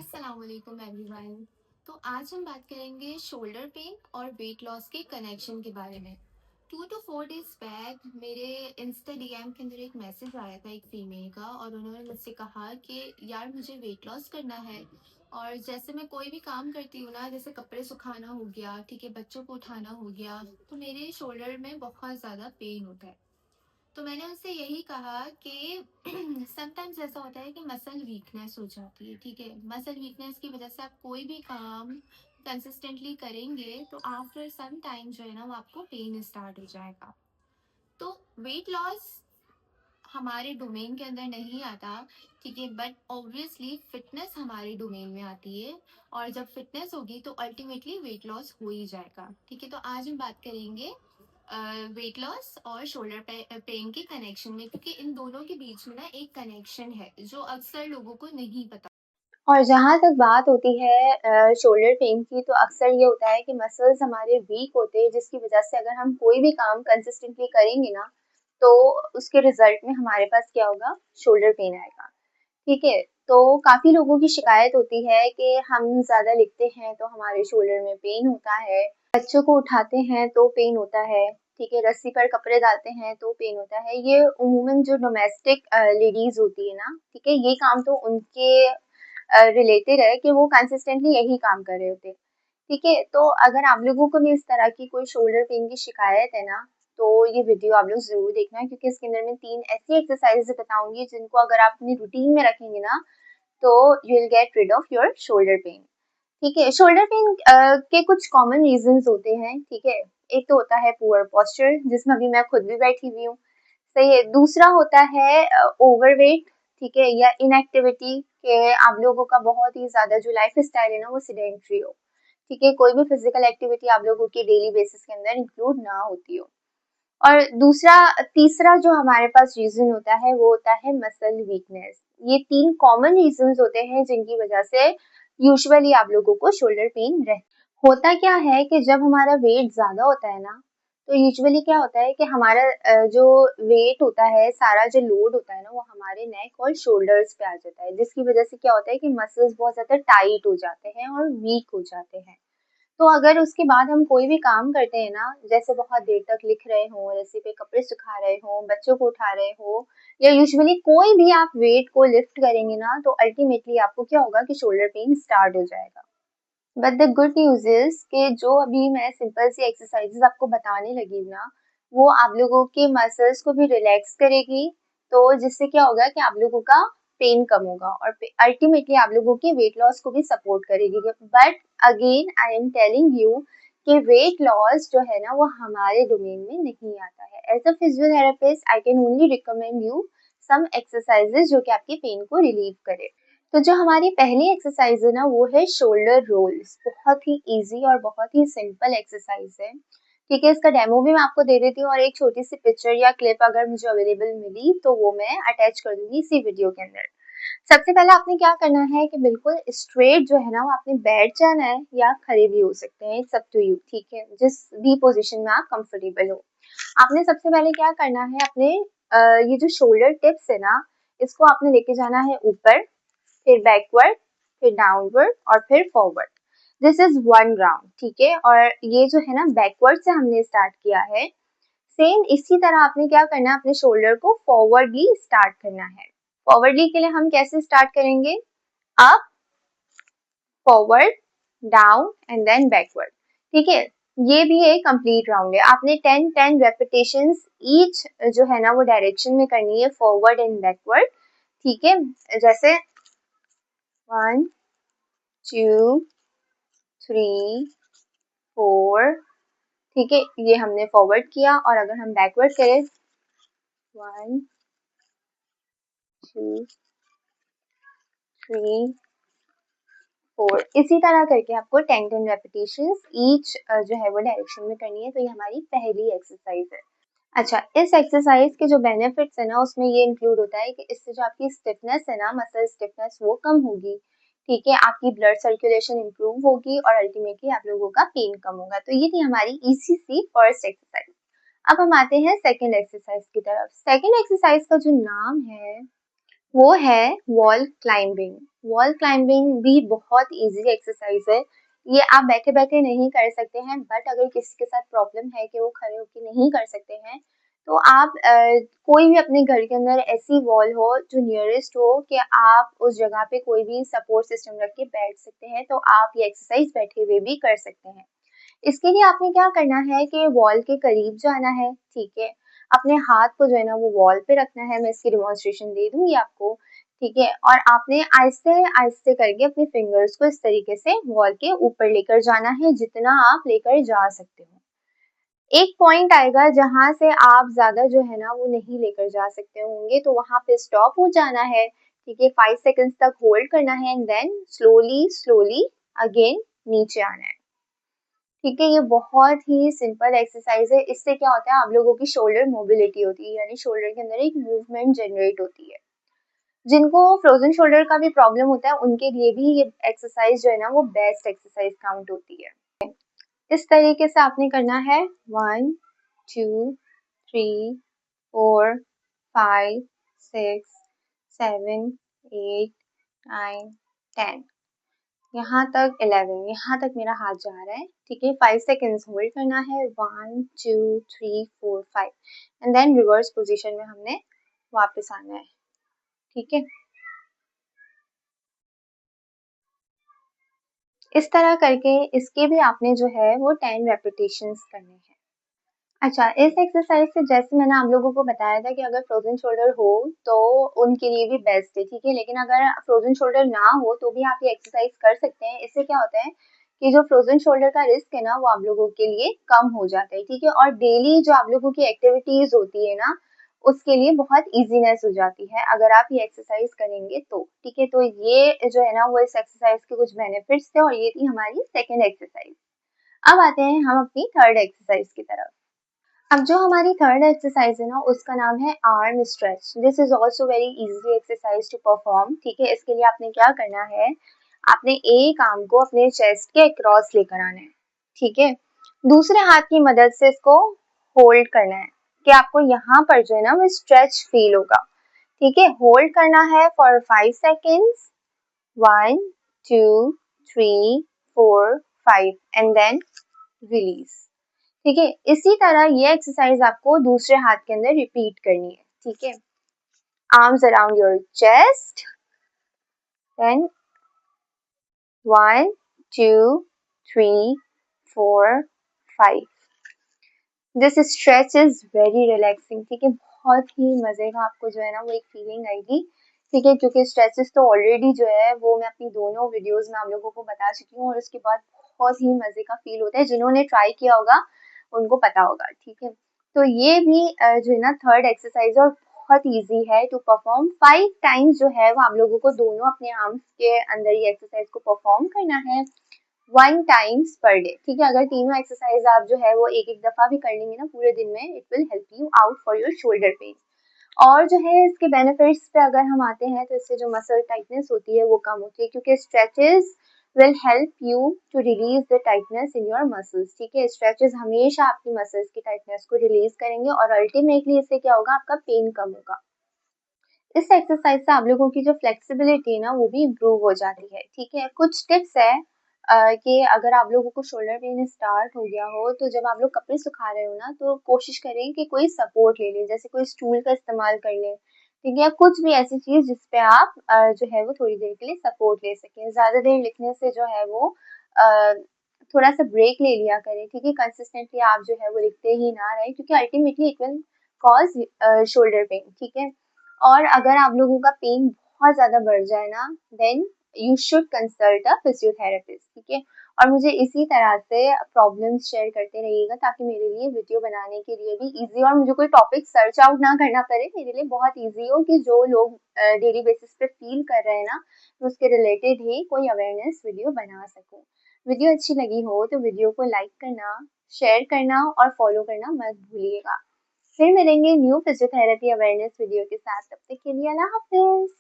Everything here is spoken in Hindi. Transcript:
अस्सलाम वालेकुम एवरीवन। तो आज हम बात करेंगे शोल्डर पेन और वेट लॉस के कनेक्शन के बारे में। 2 to 4 days बैक मेरे इंस्टा डीएम के अंदर एक मैसेज आया था एक फीमेल का, और उन्होंने मुझसे कहा कि यार मुझे वेट लॉस करना है। और जैसे मैं कोई भी काम करती हूँ ना, जैसे कपड़े सुखाना हो गया, ठीक है, बच्चों को उठाना हो गया, तो मेरे शोल्डर में बहुत ज़्यादा पेन होता है। तो मैंने उनसे यही कहा कि समटाइम्स ऐसा होता है कि मसल वीकनेस हो जाती है, ठीक है। मसल वीकनेस की वजह से आप कोई भी काम कंसिस्टेंटली करेंगे तो आफ्टर सम टाइम जो है ना वो आपको पेन स्टार्ट हो जाएगा। तो वेट लॉस हमारे डोमेन के अंदर नहीं आता, ठीक है, बट ऑब्वियसली फिटनेस हमारे डोमेन में आती है। और जब फिटनेस होगी तो अल्टीमेटली वेट लॉस हो ही जाएगा, ठीक है। तो आज हम बात करेंगे वेट लॉस और शोल्डर पेन के कनेक्शन में, क्योंकि इन दोनों के बीच में ना एक कनेक्शन है जो अक्सर लोगों को नहीं पता। और जहाँ तक बात होती है शोल्डर पेन की, तो अक्सर ये होता है कि मसल्स हमारे वीक होते हैं, जिसकी वजह से अगर हम कोई भी काम कंसिस्टेंटली करेंगे ना, तो उसके रिजल्ट में हमारे पास क्या होगा, शोल्डर पेन आएगा। ठीक है। तो काफी लोगों की शिकायत होती है कि हम ज्यादा लिखते हैं तो हमारे शोल्डर में पेन होता है, बच्चों को उठाते हैं तो पेन होता है, ठीक है, रस्सी पर कपड़े डालते हैं तो पेन होता है। ये उमूमन जो डोमेस्टिक लेडीज होती है ना, ठीक है, ये काम तो उनके रिलेटेड है कि वो कंसिस्टेंटली यही काम कर रहे होते हैं। ठीक है। तो अगर आप लोगों को भी इस तरह की कोई शोल्डर पेन की शिकायत है ना, तो ये वीडियो आप लोग जरूर देखना, क्योंकि इसके अंदर मैं 3 ऐसी एक्सरसाइज बताऊंगी जिनको अगर आप अपनी रूटीन में रखेंगे ना, तो you will get rid of your shoulder pain. ठीक है। शोल्डर पेन के कुछ कॉमन रीजंस होते हैं। ठीक है। एक तो होता है पुअर पोस्चर, जिसमें अभी मैं खुद भी बैठी हुई हूँ। सही है। दूसरा होता है ओवरवेट, ठीक है, या इनएक्टिविटी, के आप लोगों का बहुत ही ज्यादा जो लाइफ स्टाइल है ना वो सिडेंट्री हो, ठीक है, कोई भी फिजिकल एक्टिविटी आप लोगों की डेली बेसिस के अंदर इंक्लूड ना होती हो। और दूसरा तीसरा जो हमारे पास रीजन होता है वो होता है मसल वीकनेस। ये 3 कॉमन रीजंस होते हैं जिनकी वजह से यूजुअली आप लोगों को शोल्डर पेन रहता। होता क्या है कि जब हमारा वेट ज्यादा होता है ना, तो यूजुअली क्या होता है कि हमारा जो वेट होता है, सारा जो लोड होता है ना, वो हमारे नेक और शोल्डर्स पे आ जाता है, जिसकी वजह से क्या होता है कि मसल्स बहुत ज्यादा टाइट हो जाते हैं और वीक हो जाते हैं। तो अगर उसके बाद हम कोई भी काम करते हैं ना, जैसे बहुत देर तक लिख रहे हो, रस्सी पे कपड़े सुखा रहे हो, बच्चों को उठा रहे हो, या यूजुअली कोई भी आप वेट को लिफ्ट करेंगे ना, तो अल्टीमेटली आपको क्या होगा कि शोल्डर पेन स्टार्ट हो जाएगा। But the good news is कि जो अभी मैं सिंपल सी एक्सरसाइजेस आपको बताने लगी हूँ ना, वो आप लोगों के मसल्स को भी रिलैक्स करेगी, तो जिससे क्या होगा कि आप लोगों का पेन कम होगा और अल्टीमेटली आप लोगों के वेट लॉस को भी सपोर्ट करेगी। But again I am telling you कि वेट लॉस जो है ना वो हमारे डोमेन में नहीं आता है। As a physiotherapist I can only recommend you some exercises जो कि आपके पेन को रिलीव करे। तो जो हमारी पहली एक्सरसाइज है ना वो है शोल्डर रोल्स। बहुत ही इजी और बहुत ही सिंपल एक्सरसाइज है। ठीक है। इसका डेमो भी मैं आपको दे देती हूँ, और एक छोटी सी पिक्चर या क्लिप अगर मुझे अवेलेबल मिली तो वो मैं अटैच कर दूंगी इसी वीडियो के अंदर। सबसे पहले आपने क्या करना है कि बिल्कुल स्ट्रेट जो है ना वो आपने बैठ जाना है, या खड़े भी हो सकते हैं, इट्स अप टू यू, ठीक है, जिस भी पोजीशन में आप कंफर्टेबल हो। आपने सबसे पहले क्या करना है, अपने ये जो शोल्डर टिप्स है ना, इसको आपने लेके जाना है ऊपर, फिर बैकवर्ड, फिर डाउनवर्ड और फिर forward. This is one round, ठीक है। और ये जो है ना बैकवर्ड से हमने स्टार्ट किया है। सेम इसी तरह आपने क्या करना है, अपने शोल्डर को फॉरवर्डली स्टार्ट करना है। फॉरवर्डली के लिए हम कैसे स्टार्ट करेंगे, up, forward, down and then backward, ठीक है। ये भी एक कंप्लीट राउंड है। आपने 10 रेपिटेशंस ईच जो है ना वो डायरेक्शन में करनी है, फॉरवर्ड एंड बैकवर्ड, ठीक है। जैसे 1 2 3 4, ठीक है, ये हमने फॉरवर्ड किया। और अगर हम बैकवर्ड करें, 1 2 3 4, इसी तरह करके आपको 10 रेपिटेशंस ईच जो है वो डायरेक्शन में करनी है। तो ये हमारी पहली एक्सरसाइज है। अच्छा, इस एक्सरसाइज के जो बेनिफिट्स है ना उसमें ये इंक्लूड होता है कि इससे जो आपकी स्टिफनेस है ना, मसल स्टिफनेस, वो कम होगी, ठीक है, आपकी ब्लड सर्कुलेशन इंप्रूव होगी और अल्टीमेटली आप लोगों का पेन कम होगा। तो ये थी हमारी इजी सी फर्स्ट एक्सरसाइज। अब हम आते हैं सेकंड एक्सरसाइज की तरफ। सेकंड एक्सरसाइज का जो नाम है वो है वॉल क्लाइंबिंग। वॉल क्लाइंबिंग भी बहुत इजी एक्सरसाइज है। ये आप बैठे बैठे नहीं कर सकते हैं, बट अगर किसी के साथ प्रॉब्लम है कि वो खड़े होकर नहीं कर सकते हैं, तो आप कोई भी अपने घर के अंदर ऐसी वॉल हो जो नियरेस्ट हो कि आप उस जगह पे कोई भी सपोर्ट सिस्टम रख के बैठ सकते हैं, तो आप ये एक्सरसाइज बैठे हुए भी कर सकते हैं। इसके लिए आपने क्या करना है कि वॉल के करीब जाना है, ठीक है। अपने हाथ को जो है ना वो वॉल पे रखना है, मैं इसकी डिमॉन्स्ट्रेशन दे दूंगी आपको, ठीक है। और आपने आहिस्ते आहिस्ते करके अपने फिंगर्स को इस तरीके से वॉल के ऊपर लेकर जाना है, जितना आप लेकर जा सकते हो। एक पॉइंट आएगा जहां से आप ज्यादा जो है ना वो नहीं लेकर जा सकते होंगे, तो वहां पे स्टॉप हो जाना है, ठीक है। 5 सेकंड्स तक होल्ड करना है and then slowly slowly again नीचे आना है, ठीक है। ये बहुत ही सिंपल एक्सरसाइज है। इससे क्या होता है, आप लोगों की शोल्डर मोबिलिटी होती है, यानी शोल्डर के अंदर एक मूवमेंट जनरेट होती है। जिनको फ्रोजन शोल्डर का भी प्रॉब्लम होता है उनके लिए भी ये एक्सरसाइज जो है ना वो बेस्ट एक्सरसाइज काउंट होती है। इस तरीके से आपने करना है 1 2 3 4 5 6 7 8 9 10, यहाँ तक 11, यहाँ तक मेरा हाथ जा रहा है, ठीक है। 5 सेकेंड्स होल्ड करना है, 1 2 3 4 5 एंड देन रिवर्स पोजीशन में हमने वापस आना है, ठीक है। इस तरह करके इसके भी आपने जो है वो 10 रेपिटेशंस करने हैं। अच्छा, इस एक्सरसाइज से जैसे मैंने आप लोगों को बताया था कि अगर फ्रोजन शोल्डर हो तो उनके लिए भी बेस्ट है, ठीक है। लेकिन अगर फ्रोजन शोल्डर ना हो तो भी आप ये एक्सरसाइज कर सकते हैं। इससे क्या होता है कि जो फ्रोजन शोल्डर का रिस्क है ना वो आप लोगों के लिए कम हो जाता है, ठीक है। और डेली जो आप लोगों की एक्टिविटीज होती है ना उसके लिए बहुत इजीनेस हो जाती है अगर आप ये एक्सरसाइज करेंगे तो, ठीक है। तो ये जो है ना वो इस एक्सरसाइज के कुछ बेनिफिट्स थे और ये थी हमारी सेकेंड एक्सरसाइज। अब आते हैं हम अपनी थर्ड एक्सरसाइज की तरफ। अब जो हमारी थर्ड एक्सरसाइज है ना उसका नाम है arm stretch. This is also very easy exercise to perform, ठीक है। इसके लिए आपने क्या करना है, आपने एक आर्म को अपने चेस्ट के अक्रॉस लेकर आना है, ठीक है। दूसरे हाथ की मदद से इसको होल्ड करना है कि आपको यहाँ पर जो है ना वो स्ट्रेच फील होगा, ठीक है। होल्ड करना है for 5 seconds, 1 2 3 4 5 and then release, ठीक है। इसी तरह ये एक्सरसाइज आपको दूसरे हाथ के अंदर रिपीट करनी है, ठीक है। Arms around your chest, then 1 2 3 4 5। This stretch is very relaxing, ठीक है। बहुत ही मजे का आपको जो है ना वो एक फीलिंग आएगी, ठीक है। क्योंकि स्ट्रेचेस तो ऑलरेडी जो है वो मैं अपनी दोनों वीडियोस में आप लोगों को बता चुकी हूँ और उसके बाद बहुत ही मजे का फील होता है। जिन्होंने ट्राई किया होगा उनको पता होगा, ठीक है। तो ये भी जो है ना थर्ड एक्सरसाइज और बहुत इजी है टू परफॉर्म। 5 टाइम्स जो है वो आप लोगों को दोनों अपने आर्म्स के अंदर ये एक्सरसाइज को परफॉर्म करना है 1 टाइम्स पर डे, ठीक है। अगर तीनों एक्सरसाइज आप जो है वो एक एक दफा भी कर लेंगे ना पूरे दिन में, it will help you out for your shoulder pen. और जो है इसके बेनिफिट्स पे अगर हम आते हैं तो इससे जो मसल टाइटनेस होती है वो कम होती है, क्योंकि stretches will help you to release the tightness in your muscles, ठीक है। स्ट्रेचेस हमेशा आपकी मसल्स की टाइटनेस को रिलीज करेंगे और अल्टीमेटली इससे क्या होगा, आपका पेन कम होगा। इस एक्सरसाइज से आप लोगों की जो फ्लेक्सिबिलिटी है ना वो भी इम्प्रूव हो जाती है, ठीक है। कुछ टिप्स है कि अगर आप लोगों को शोल्डर पेन स्टार्ट हो गया हो तो जब आप लोग कपड़े सुखा रहे हो ना तो कोशिश करें कि कोई सपोर्ट ले लें, जैसे कोई स्टूल का इस्तेमाल कर लें, ठीक है। कुछ भी ऐसी चीज जिसपे आप जो है वो थोड़ी देर के लिए सपोर्ट ले सकें। ज्यादा देर लिखने से जो है वो अ, थोड़ा सा ब्रेक ले लिया करें, ठीक है। कंसिस्टेंटली आप जो है वो लिखते ही ना रहे, क्योंकि ultimately it will cause shoulder pain, ठीक है। और अगर आप लोगों का पेन बहुत ज्यादा बढ़ जाए ना, then you should consult a physiotherapist, ठीक है। और मुझे इसी तरह से प्रॉब्लम्स शेयर करते रहिएगा ताकि मेरे लिए वीडियो बनाने के लिए भी इजी और मुझे कोई टॉपिक सर्च आउट ना करना पड़े, मेरे लिए बहुत इजी हो कि जो लोग डेली बेसिस पे फील कर रहे हैं ना तो उसके रिलेटेड ही कोई अवेयरनेस वीडियो बना सकूं। वीडियो अच्छी लगी हो तो वीडियो को लाइक करना, शेयर करना और फॉलो करना मत भूलिएगा। फिर मिलेंगे न्यू फिजियोथेरेपी अवेयरनेस वीडियो के साथ, तब तक के लिए अल्लाह हाफिज।